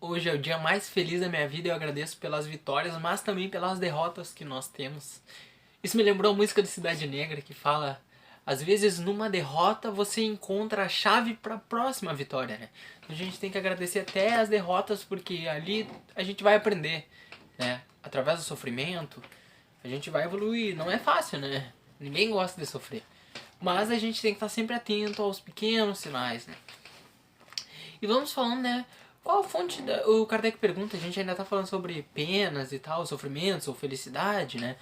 Hoje é o dia mais feliz da minha vida e eu agradeço pelas vitórias, mas também pelas derrotas que nós temos. Isso me lembrou a música de Cidade Negra que fala: às vezes numa derrota você encontra a chave para a próxima vitória, né? A gente tem que agradecer até as derrotas porque ali a gente vai aprender, né? Através do sofrimento a gente vai evoluir. Não é fácil, né? Ninguém gosta de sofrer. Mas a gente tem que estar sempre atento aos pequenos sinais, né? E vamos falando, né? Qual a fonte da... O Kardec pergunta, a gente ainda tá falando sobre penas e tal, sofrimentos ou felicidade, né?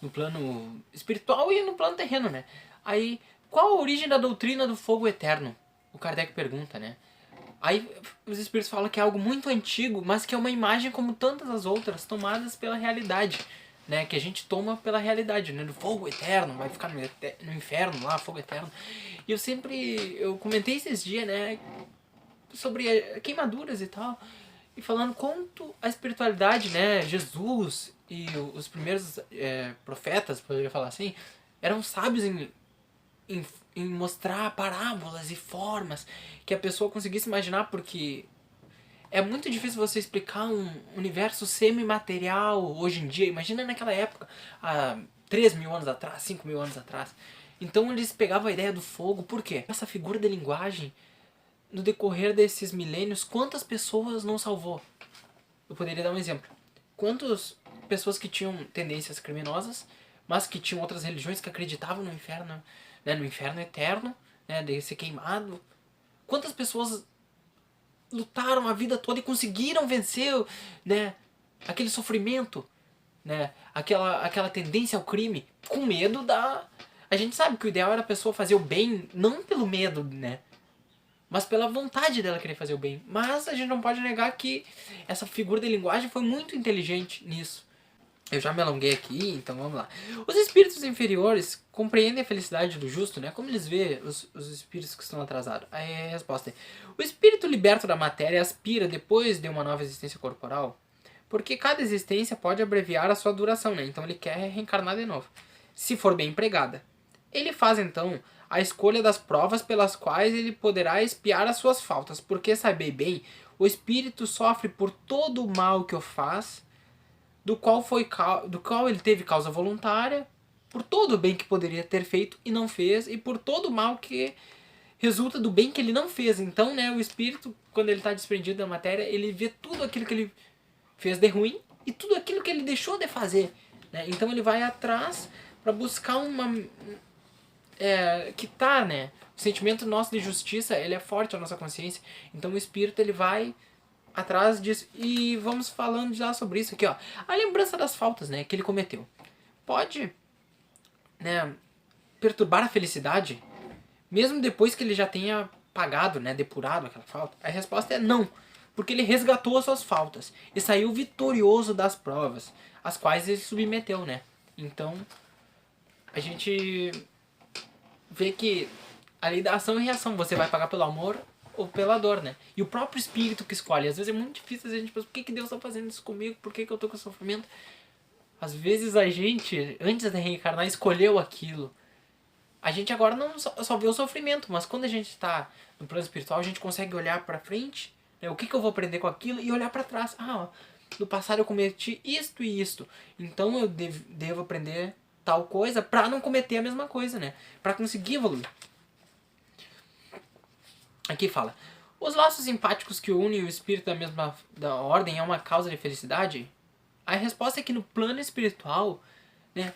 No plano espiritual e no plano terreno, né? Aí, qual a origem da doutrina do fogo eterno? O Kardec pergunta, né? Aí os espíritos falam que é algo muito antigo, mas que é uma imagem como tantas as outras, tomadas pela realidade, né? Que a gente toma pela realidade, né? Do fogo eterno, vai ficar no inferno lá, fogo eterno. E eu comentei esses dias, né? Sobre queimaduras e tal. E falando quanto a espiritualidade, né? Jesus e os primeiros profetas, poderia falar assim, eram sábios em, em mostrar parábolas e formas que a pessoa conseguisse imaginar, porque é muito difícil você explicar um universo semimaterial hoje em dia. Imagina naquela época, há 3 mil anos atrás, 5 mil anos atrás. Então eles pegavam a ideia do fogo, por quê? Essa figura de linguagem no decorrer desses milênios, quantas pessoas não salvou? Eu poderia dar um exemplo. Quantas pessoas que tinham tendências criminosas, mas que tinham outras religiões que acreditavam no inferno, né, no inferno eterno, né, de ser queimado. Quantas pessoas lutaram a vida toda e conseguiram vencer, né, aquele sofrimento, né, aquela tendência ao crime, com medo da... A gente sabe que o ideal era a pessoa fazer o bem, não pelo medo, né, mas pela vontade dela querer fazer o bem. Mas a gente não pode negar que essa figura de linguagem foi muito inteligente nisso. Eu já me alonguei aqui, então vamos lá. Os espíritos inferiores compreendem a felicidade do justo, né? Como eles veem os espíritos que estão atrasados? Aí a resposta é: o espírito liberto da matéria aspira depois de uma nova existência corporal, porque cada existência pode abreviar a sua duração, né? Então ele quer reencarnar de novo, se for bem empregada. Ele faz então a escolha das provas pelas quais ele poderá expiar as suas faltas, porque sabe bem, o espírito sofre por todo o mal que o faz, do qual ele teve causa voluntária, por todo o bem que poderia ter feito e não fez, e por todo o mal que resulta do bem que ele não fez. Então, né, o espírito, quando ele está desprendido da matéria, ele vê tudo aquilo que ele fez de ruim e tudo aquilo que ele deixou de fazer, né? Então ele vai atrás para buscar uma que tá, né? O sentimento nosso de justiça, ele é forte na nossa consciência. Então o espírito ele vai atrás disso. E vamos falando já sobre isso aqui, ó. A lembrança das faltas, né, que ele cometeu. Pode, né, perturbar a felicidade, mesmo depois que ele já tenha pagado, né, depurado aquela falta? A resposta é não, porque ele resgatou as suas faltas e saiu vitorioso das provas, às quais ele submeteu, né? Então, a gente vê que a lei da ação e reação, você vai pagar pelo amor ou pela dor, né? E o próprio espírito que escolhe. Às vezes é muito difícil a gente pensar, por que Deus está fazendo isso comigo? Por que eu tô com sofrimento? Às vezes a gente, antes de reencarnar, escolheu aquilo. A gente agora não só vê o sofrimento, mas quando a gente está no plano espiritual, a gente consegue olhar para frente, né? O que eu vou aprender com aquilo e olhar para trás. Ah, ó, no passado eu cometi isto e isto, então eu devo aprender tal coisa para não cometer a mesma coisa, né? Para conseguir evoluir. Aqui fala: os laços simpáticos que unem o espírito da ordem é uma causa de felicidade? A resposta é que no plano espiritual, né,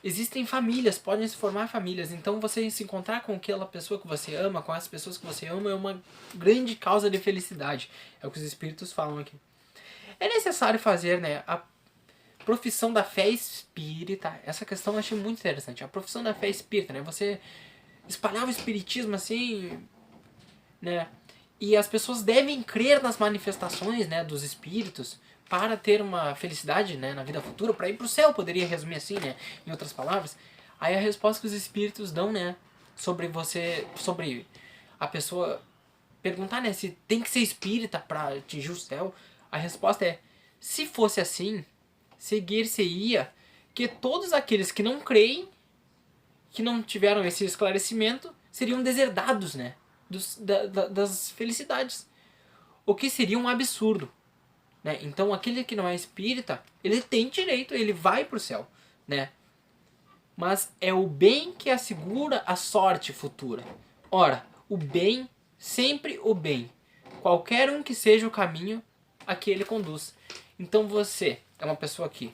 existem famílias, podem se formar famílias. Então você se encontrar com aquela pessoa que você ama, com as pessoas que você ama, é uma grande causa de felicidade. É o que os espíritos falam aqui. É necessário fazer, né, a profissão da fé espírita. Essa questão eu achei muito interessante. A profissão da fé espírita, né? Você espalhar o espiritismo assim, né? E as pessoas devem crer nas manifestações, né, dos espíritos para ter uma felicidade, né, na vida futura, para ir para o céu, poderia resumir assim, né, em outras palavras. Aí a resposta que os espíritos dão, né, sobre a pessoa perguntar, né, se tem que ser espírita para atingir o céu. A resposta é: se fosse assim, seguir-se-ia que todos aqueles que não creem, que não tiveram esse esclarecimento, seriam deserdados, né, das felicidades. O que seria um absurdo. né? Então aquele que não é espírita, ele tem direito, ele vai pro céu, né? Mas é o bem que assegura a sorte futura. Ora, o bem, sempre o bem. Qualquer um que seja o caminho a que ele conduz. Então você é uma pessoa que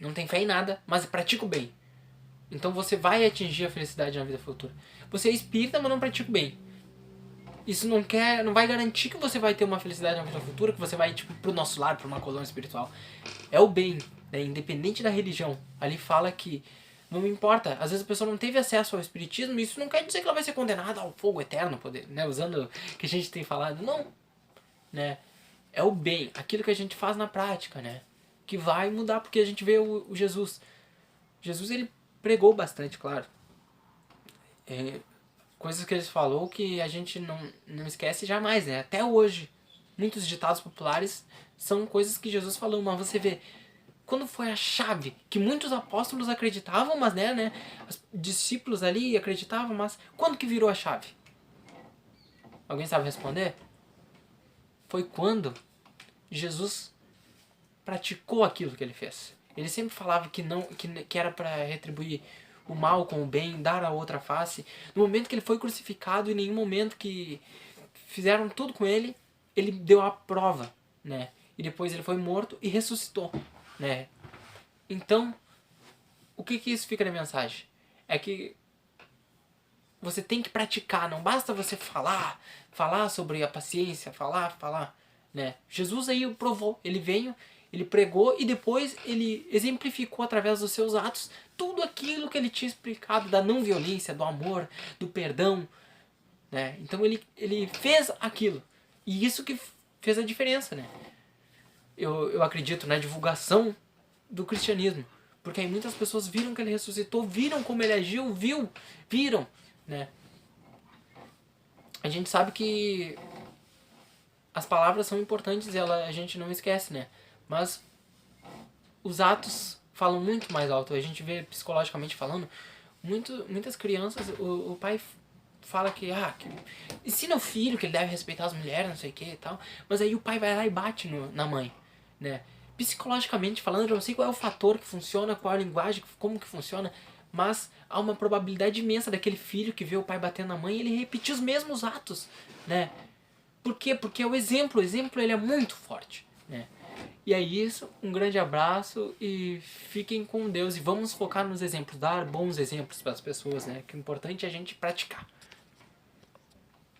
não tem fé em nada, mas pratica o bem. Então você vai atingir a felicidade na vida futura. Você é espírita, mas não pratica o bem. Isso não vai garantir que você vai ter uma felicidade na vida futura, que você vai tipo pro nosso lar, para uma colônia espiritual. É o bem, né? Independente da religião. Ali fala que não importa, às vezes a pessoa não teve acesso ao espiritismo, e isso não quer dizer que ela vai ser condenada ao fogo eterno, poder, né? Usando o que a gente tem falado. Não, né? É o bem, aquilo que a gente faz na prática, né? Que vai mudar, porque a gente vê o Jesus. Jesus, ele pregou bastante, claro. Coisas que ele falou que a gente não esquece jamais, né? Até hoje, muitos ditados populares são coisas que Jesus falou, mas você vê, quando foi a chave que muitos apóstolos acreditavam, mas né, os discípulos ali acreditavam, mas quando que virou a chave? Alguém sabe responder? Foi quando Jesus praticou aquilo que ele fez. Ele sempre falava que era para retribuir o mal com o bem, dar a outra face. No momento que ele foi crucificado, em nenhum momento que fizeram tudo com ele, ele deu a prova, né? E depois ele foi morto e ressuscitou, né? Então, o que isso fica na mensagem? É que você tem que praticar, não basta você falar sobre a paciência, falar, né? Jesus aí provou, ele veio, ele pregou e depois ele exemplificou através dos seus atos tudo aquilo que ele tinha explicado da não violência, do amor, do perdão, né? Então ele fez aquilo. E isso que fez a diferença, né? Eu acredito na divulgação do cristianismo. Porque aí muitas pessoas viram que ele ressuscitou, viram como ele agiu, viram, né? A gente sabe que as palavras são importantes e a gente não esquece, né? Mas os atos falam muito mais alto. A gente vê psicologicamente falando, muitas crianças, o pai fala que ensina o filho que ele deve respeitar as mulheres, não sei o que e tal. Mas aí o pai vai lá e bate na mãe, né? Psicologicamente falando, eu não sei qual é o fator que funciona, qual é a linguagem, como que funciona, mas há uma probabilidade imensa daquele filho que vê o pai batendo na mãe e ele repetir os mesmos atos, né? Por quê? Porque o exemplo ele é muito forte, né? E é isso, um grande abraço e fiquem com Deus e vamos focar nos exemplos, dar bons exemplos para as pessoas, né? Que o importante é a gente praticar.